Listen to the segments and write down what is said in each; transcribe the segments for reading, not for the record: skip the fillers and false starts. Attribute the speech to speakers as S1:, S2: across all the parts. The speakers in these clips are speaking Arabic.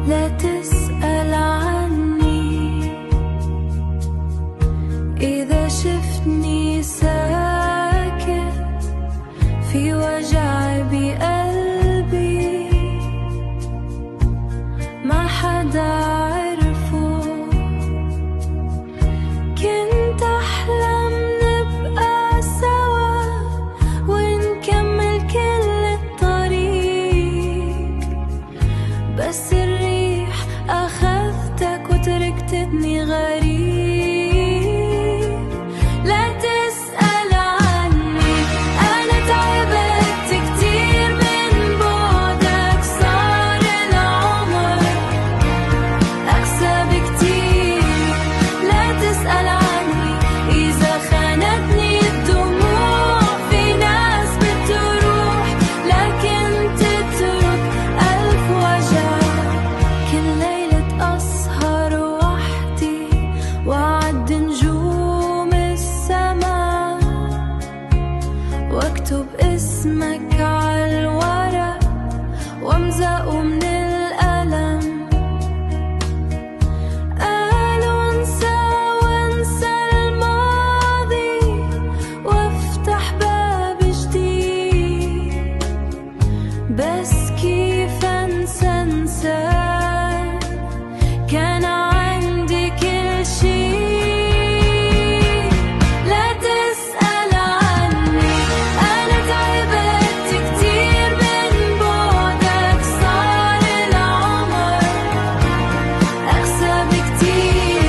S1: لا تسأل عني إذا شفتني ساكت في وجع بقلبي ما حدا عرفه. كنت أحلم نبقى سوا ونكمل كل الطريق، بس الريح أخذتك وتركتني غريب. لا تسأل عني، أنا تعبت كتير من بعدك، صار العمر أقسى بكتير. لا تسأل عني إذا خانتني الدموع، في ناس بتروح لكن تترك ألف وجع. كل ليلة أسهر وحدي وأعد نجوم السما واكتب اسمك عالورق وامزقه من الألم. قالوا انسى وانسى الماضي وافتح باب جديد، بس كيف انسى انساك؟ كان عندي كل شي. لا تسأل عني، أنا تعبت كتير من بعدك، صار العمر أقسى بكتير.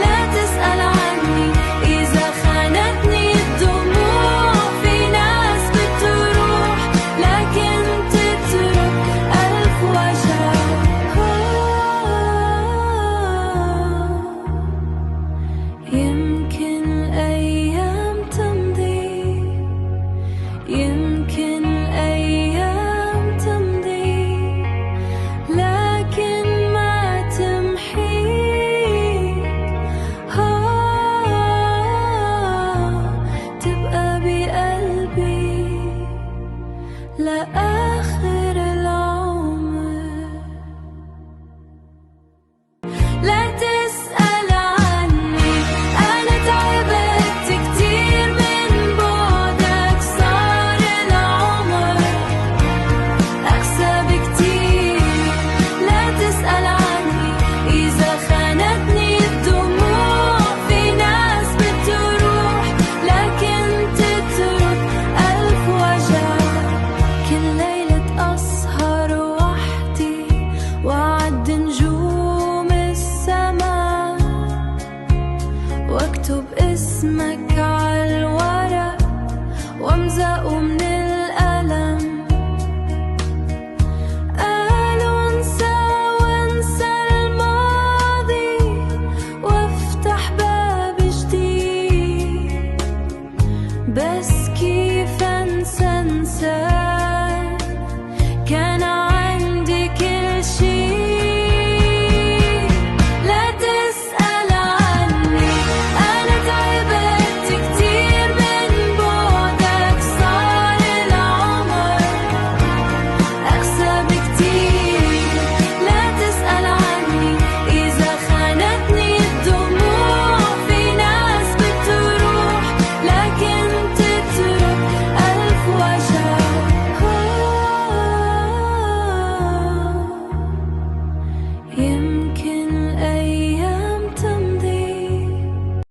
S1: لا تسأل عني إذا خانتني الدموع، في ناس بتروح لكن تترك ألف وجع. يمكن الأيام تمضي، يمكن الأيام تمضي، لكن ما تمحيك. تبقى بقلبي لآخر العمر. لا تسأل عني، أنا تعبت كتير من بعدك، صار العمر أقسى بكتير. لا تسأل عني إذا خانتني الدموع، في ناس بتروح لكن تترك ألف وجع. كل ليلة أسهر وحدي وأعد نجوم السما واكتب اسمك